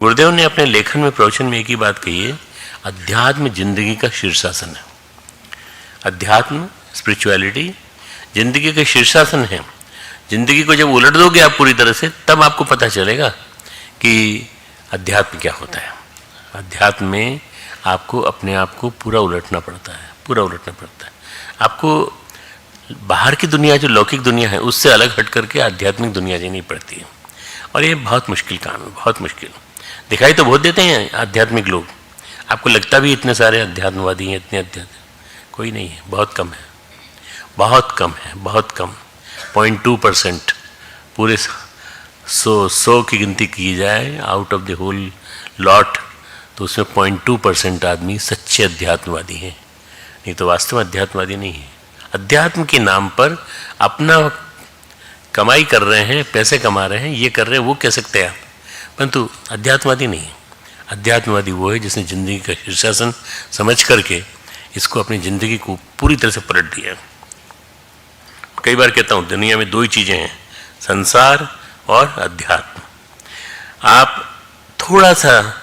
गुरुदेव ने अपने लेखन में प्रवचन में एक ही बात कही है, अध्यात्म जिंदगी का शीर्षासन है। अध्यात्म स्पिरिचुअलिटी जिंदगी का शीर्षासन है। जिंदगी को जब उलट दोगे आप पूरी तरह से, तब आपको पता चलेगा कि अध्यात्म क्या होता है। अध्यात्म में आपको अपने आप को पूरा उलटना पड़ता है, पूरा उलटना पड़ता है। आपको बाहर की दुनिया, जो लौकिक दुनिया है, उससे अलग हट करके आध्यात्मिक दुनिया जीनी पड़ती है। और ये बहुत मुश्किल काम है, बहुत मुश्किल। दिखाई तो बहुत देते हैं आध्यात्मिक लोग, आपको लगता भी इतने सारे अध्यात्मवादी हैं, इतने अध्यात्म, कोई नहीं है, बहुत कम है, बहुत कम है, बहुत कम। 0.2% पूरे 100 की गिनती की जाए out of the whole lot, तो उसमें 0.2% आदमी सच्चे अध्यात्मवादी हैं, नहीं तो वास्तव में अध्यात्मवादी नहीं है। अध्यात्म के नाम पर अपना कमाई कर रहे हैं, पैसे कमा रहे हैं, ये कर रहे हैं, वो कह सकते हैं आप, परंतु अध्यात्मवादी नहीं है। अध्यात्मवादी वो है जिसने जिंदगी का शीर्षासन समझ करके इसको अपनी जिंदगी को पूरी तरह से पलट दिया। कई बार कहता हूँ दुनिया में दो ही चीज़ें हैं, संसार और अध्यात्म। आप थोड़ा सा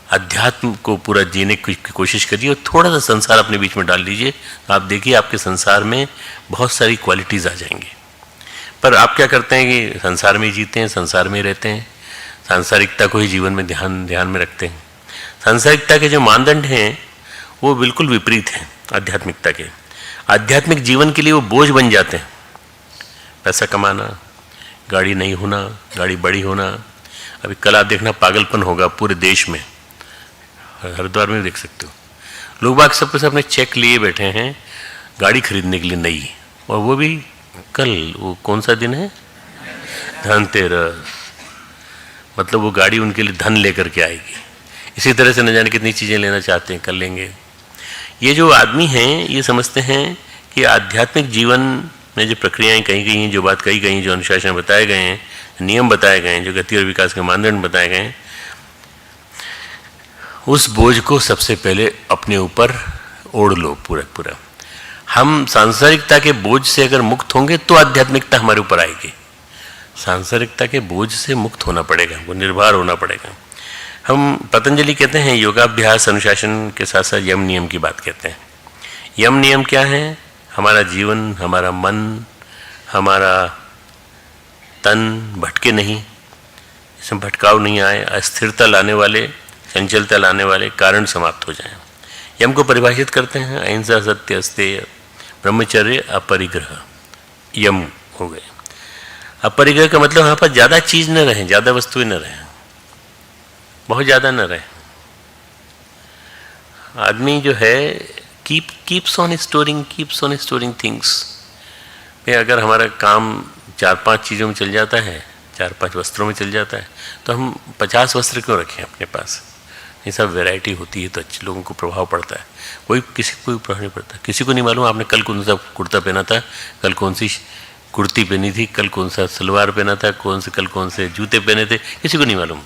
अध्यात्म को पूरा जीने की कोशिश करिए और थोड़ा सा संसार अपने बीच में डाल लीजिए, तो आप देखिए आपके संसार में बहुत सारी क्वालिटीज़ आ जाएंगी। पर आप क्या करते हैं कि संसार में ही जीते हैं, संसार में ही रहते हैं, सांसारिकता को ही जीवन में ध्यान में रखते हैं। सांसारिकता के जो मानदंड हैं वो बिल्कुल विपरीत हैं आध्यात्मिकता के। आध्यात्मिक जीवन के लिए वो बोझ बन जाते हैं। पैसा कमाना, गाड़ी नहीं होना, गाड़ी बड़ी होना। अभी कल आप देखना पागलपन होगा पूरे देश में, हरिद्वार में भी देख सकते हो, लोग बाग सबके सब अपने चेक लिए बैठे हैं गाड़ी खरीदने के लिए नई, और वो भी कल, वो कौन सा दिन है, धनतेरस। मतलब वो गाड़ी उनके लिए धन लेकर के आएगी। इसी तरह से न जाने कितनी चीज़ें लेना चाहते हैं, कर लेंगे। ये जो आदमी हैं ये समझते हैं कि आध्यात्मिक जीवन में जो प्रक्रियाएं कही गई हैं, जो बात कही गई हैं, जो अनुशासन बताए गए हैं, नियम बताए गए हैं, जो गति और विकास के मानदंड बताए गए हैं, उस बोझ को सबसे पहले अपने ऊपर ओढ़ लो पूरा पूरा। हम सांसारिकता के बोझ से अगर मुक्त होंगे तो आध्यात्मिकता हमारे ऊपर आएगी। सांसारिकता के बोझ से मुक्त होना पड़ेगा, वो निर्भर होना पड़ेगा। हम पतंजलि कहते हैं योगाभ्यास अनुशासन के साथ साथ यम नियम की बात कहते हैं। यम नियम क्या है? हमारा जीवन, हमारा मन, हमारा तन भटके नहीं, इसमें भटकाव नहीं आए, अस्थिरता लाने वाले, चंचलता लाने वाले कारण समाप्त हो जाएं। यम को परिभाषित करते हैं अहिंसा, सत्य, अस्तेय, ब्रह्मचर्य, अपरिग्रह। यम हो गए। अपरिग्रह का मतलब वहाँ पर ज़्यादा चीज़ न रहे, ज़्यादा वस्तुएं न रहें, बहुत ज़्यादा न रहे। आदमी जो है कीप्स ऑन स्टोरिंग थिंग्स। अगर हमारा काम 4-5 चीज़ों में चल जाता है, 4-5 वस्त्रों में चल जाता है, तो हम 50 वस्त्र क्यों रखें अपने पास? ये सब वैरायटी होती है तो अच्छे लोगों को प्रभाव पड़ता है। किसी को कोई प्रभाव नहीं पड़ता। किसी को नहीं मालूम आपने कल कौन सा कुर्ता पहना था, कल कौन सी कुर्ती पहनी थी, कल कौन सा सलवार पहना था, कल कौन से जूते पहने थे, किसी को नहीं मालूम,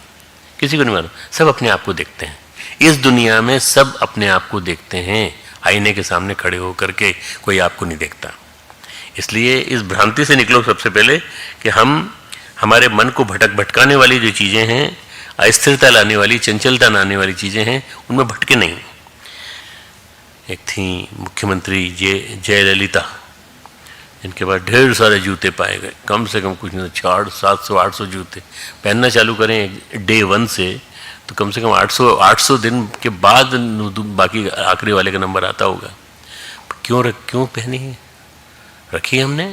किसी को नहीं मालूम। सब अपने आप को देखते हैं। इस दुनिया में सब अपने आप को देखते हैं। आईने के सामने खड़े होकर के कोई आपको नहीं देखता। इसलिए इस भ्रांति से निकलो सबसे पहले कि हमारे मन को भटकाने वाली जो चीज़ें हैं, अस्थिरता लाने वाली, चंचलता लाने वाली चीज़ें हैं, उनमें भटके नहीं। एक थी मुख्यमंत्री जयललिता, इनके पास ढेर सारे जूते पाए गए, कम से कम कुछ नहीं 700-800 जूते। पहनना चालू करें डे 1 से तो कम से कम 800 दिन के बाद बाकी आखिरी वाले का नंबर आता होगा। क्यों पहनी है? रखी हमने।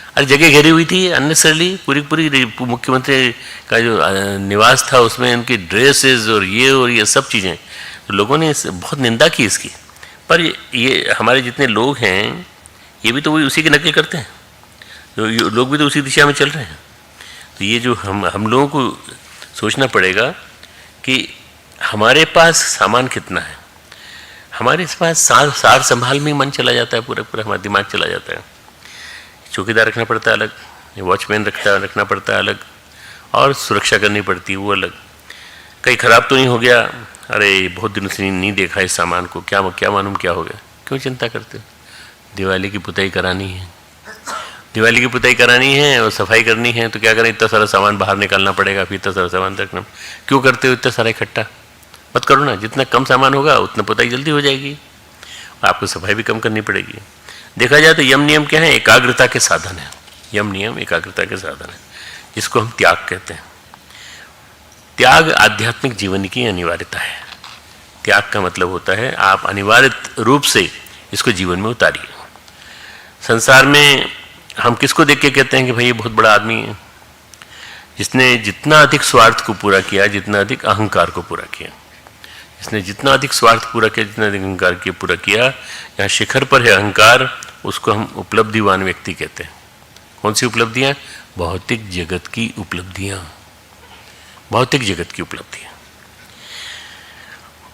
अरे जगह घेरी हुई थी अननेसेसरली, पूरी मुख्यमंत्री का जो निवास था उसमें इनकी ड्रेसेस और ये सब चीज़ें, तो लोगों ने बहुत निंदा की इसकी। पर ये हमारे जितने लोग हैं ये भी तो वही उसी की नकल करते हैं, तो लोग भी तो उसी दिशा में चल रहे हैं। तो ये जो हम लोगों को सोचना पड़ेगा कि हमारे पास सामान कितना है। हमारे पास सार संभाल में मन चला जाता है, पूरा हमारा दिमाग चला जाता है। चौकीदार रखना पड़ता है अलग, वॉचमैन रखना पड़ता है अलग, और सुरक्षा करनी पड़ती है वो अलग। कहीं ख़राब तो नहीं हो गया, अरे बहुत दिनों से नहीं देखा इस सामान को, क्या मालूम क्या हो गया। क्यों चिंता करते हो? दिवाली की पुताई करानी है, दिवाली की पुताई करानी है और सफाई करनी है तो क्या करें, इतना सारा सामान बाहर निकालना पड़ेगा, फिर इतना सारा सामान रखना। क्यों करते हो इतना सारा इकट्ठा? मत करो ना, जितना कम सामान होगा उतना पुताई जल्दी हो जाएगी, आपको सफाई भी कम करनी पड़ेगी। देखा जाए तो यम नियम क्या है? एकाग्रता के साधन है। यम नियम एकाग्रता के साधन है, जिसको हम त्याग कहते हैं। त्याग आध्यात्मिक जीवन की अनिवार्यता है। त्याग का मतलब होता है आप अनिवार्य रूप से इसको जीवन में उतारिए। संसार में हम किसको देख के कहते हैं कि भाई ये बहुत बड़ा आदमी है? जिसने जितना अधिक स्वार्थ को पूरा किया, जितना अधिक अहंकार को पूरा किया, जिसने जितना अधिक स्वार्थ पूरा किया, जितना अधिक अहंकार के पूरा किया, यहाँ शिखर पर है अहंकार, उसको हम उपलब्धिवान व्यक्ति कहते हैं। कौन सी उपलब्धियाँ? भौतिक जगत की उपलब्धियाँ, भौतिक जगत की उपलब्धियाँ।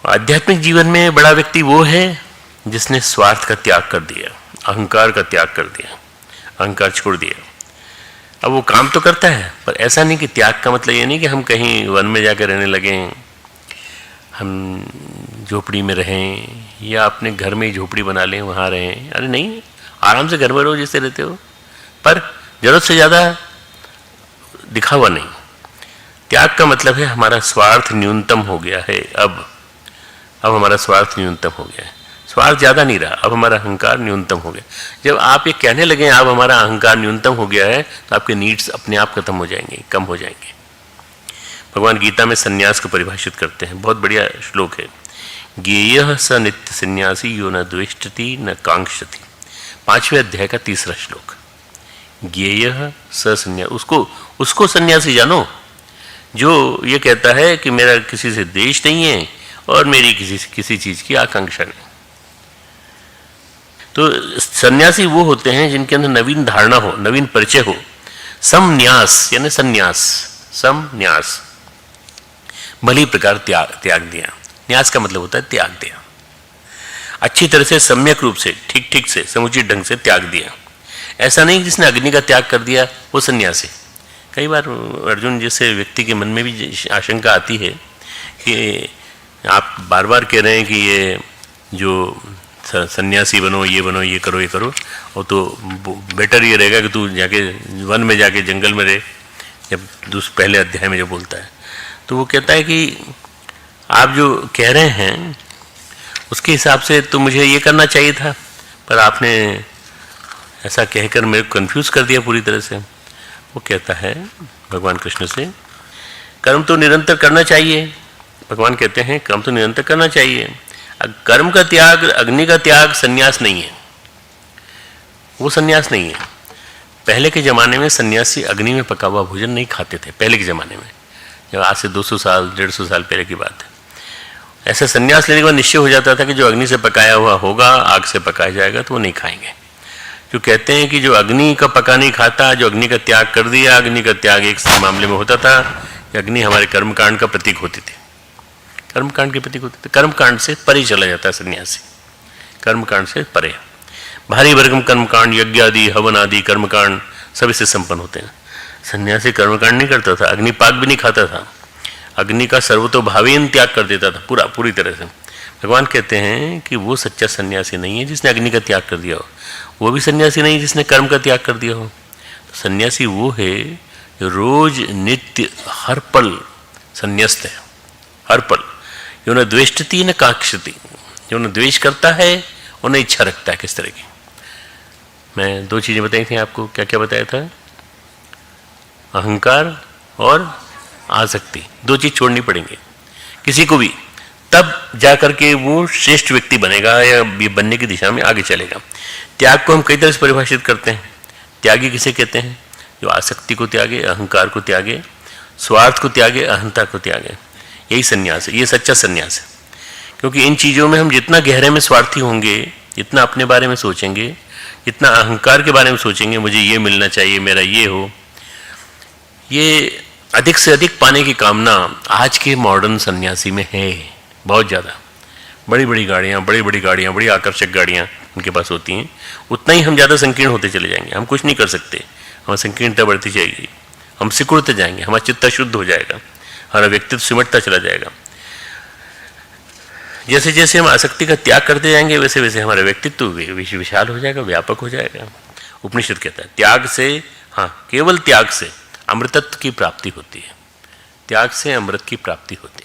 आध्यात्मिक जीवन में बड़ा व्यक्ति वो है जिसने स्वार्थ का त्याग कर दिया, अहंकार का त्याग कर दिया, अहंकार छोड़ दिया। अब वो काम तो करता है, पर ऐसा नहीं कि त्याग का मतलब ये नहीं कि हम कहीं वन में जाकर रहने लगें, हम झोपड़ी में रहें या अपने घर में ही झोपड़ी बना लें, वहाँ रहें। अरे नहीं, आराम से घर में रहो जैसे रहते हो, पर जरूरत से ज़्यादा दिखावा नहीं। त्याग का मतलब है हमारा स्वार्थ न्यूनतम हो गया है। अब हमारा स्वार्थ न्यूनतम हो गया है, स्वार्थ ज़्यादा नहीं रहा, अब हमारा अहंकार न्यूनतम हो गया। जब आप ये कहने लगे अब हमारा अहंकार न्यूनतम हो गया है, तो आपके नीड्स अपने आप खत्म हो जाएंगे, कम हो जाएंगे। भगवान गीता में सन्यास को परिभाषित करते हैं, बहुत बढ़िया श्लोक है। ज्ञेयः स नित्य सन्यासी यो न द्वेष्टति न कांक्षति। 5वें अध्याय का 3रा श्लोक। ज्ञेयः स सन्यासी, उसको सन्यासी जानो जो ये कहता है कि मेरा किसी से द्वेष नहीं है और मेरी किसी चीज की आकांक्षा नहीं। तो सन्यासी वो होते हैं जिनके अंदर नवीन धारणा हो, नवीन परिचय हो। समन्यास यानी सन्यास, समन्यास, भली प्रकार त्याग दिया। न्यास का मतलब होता है त्याग दिया, अच्छी तरह से, सम्यक रूप से, ठीक से, समुचित ढंग से त्याग दिया। ऐसा नहीं जिसने अग्नि का त्याग कर दिया वो सन्यासी। कई बार अर्जुन जैसे व्यक्ति के मन में भी आशंका आती है कि आप बार बार कह रहे हैं कि ये जो सन्यासी बनो, ये बनो, ये करो, ये करो, और तो बेटर ये रहेगा कि तू जाके वन में जाके जंगल में रहे। जब पहले अध्याय में जो बोलता है तो वो कहता है कि आप जो कह रहे हैं उसके हिसाब से तो मुझे ये करना चाहिए था, पर आपने ऐसा कहकर मेरे को कन्फ्यूज़ कर दिया पूरी तरह से। वो कहता है भगवान कृष्ण से, कर्म तो निरंतर करना चाहिए। भगवान कहते हैं कर्म तो निरंतर करना चाहिए। कर्म का त्याग, अग्नि का त्याग सन्यास नहीं है, वो सन्यास नहीं है। पहले के ज़माने में सन्यासी अग्नि में पका हुआ भोजन नहीं खाते थे। पहले के ज़माने में, जब आज से 200 साल 150 साल पहले की बात है, ऐसा सन्यास लेने के बाद निश्चय हो जाता था कि जो अग्नि से पकाया हुआ होगा, आग से पकाया जाएगा, तो वो नहीं खाएंगे। जो कहते हैं कि जो अग्नि का पका नहीं खाता, जो अग्नि का त्याग कर दिया, अग्नि का त्याग एक मामले में होता था कि अग्नि हमारे कर्मकांड का प्रतीक होती थी, कर्मकांड के प्रतीक होते थे। कर्मकांड से परे चला जाता है सन्यासी, कर्मकांड से परे। भारी भरकम कर्मकांड, यज्ञ आदि, हवन आदि कर्मकांड सब इससे संपन्न होते हैं। सन्यासी कर्मकांड नहीं करता था, अग्निपाक भी नहीं खाता था, अग्नि का सर्वतोभावेन त्याग कर देता था पूरी तरह से। भगवान कहते हैं कि वो सच्चा सन्यासी नहीं है जिसने अग्नि का त्याग कर दिया हो, वो भी सन्यासी नहीं जिसने कर्म का त्याग कर दिया हो। तो सन्यासी वो है जो रोज नित्य हर पल सन्यस्त है, हर पल। जो न द्वेष्टति न कांक्षति, जो न द्वेष करता है और न इच्छा रखता है। किस तरह की? मैं 2 चीज़ें बताई थी आपको। क्या क्या बताया था? अहंकार और आसक्ति, 2 चीज़ छोड़नी पड़ेंगी किसी को भी, तब जाकर के वो श्रेष्ठ व्यक्ति बनेगा या ये बनने की दिशा में आगे चलेगा। त्याग को हम कई तरह से परिभाषित करते हैं। त्यागी किसे कहते हैं? जो आसक्ति को त्यागे, अहंकार को त्यागे, स्वार्थ को त्यागे, अहंता को त्यागे। यही सन्यास है, ये सच्चा सन्यास है। क्योंकि इन चीज़ों में हम जितना गहरे में स्वार्थी होंगे, जितना अपने बारे में सोचेंगे, जितना अहंकार के बारे में सोचेंगे, मुझे ये मिलना चाहिए, मेरा ये हो, ये अधिक से अधिक पाने की कामना आज के मॉडर्न सन्यासी में है बहुत ज़्यादा। बड़ी बड़ी गाड़ियाँ, बड़ी आकर्षक गाड़ियाँ उनके पास होती हैं। उतना ही हम ज़्यादा संकीर्ण होते चले जाएंगे। हम कुछ नहीं कर सकते, हमारी संकीर्णता बढ़ती जाएगी, हम सिकुड़ते जाएंगे, हमारा चित्त शुद्ध हो जाएगा, हमारा व्यक्तित्व सिमटता चला जाएगा। जैसे जैसे हम आसक्ति का त्याग करते जाएंगे, वैसे वैसे हमारा व्यक्तित्व विशाल हो जाएगा, व्यापक हो जाएगा। उपनिषद कहता है त्याग से, हाँ केवल त्याग से अमृतत्व की प्राप्ति होती है, त्याग से अमृत की प्राप्ति होती है।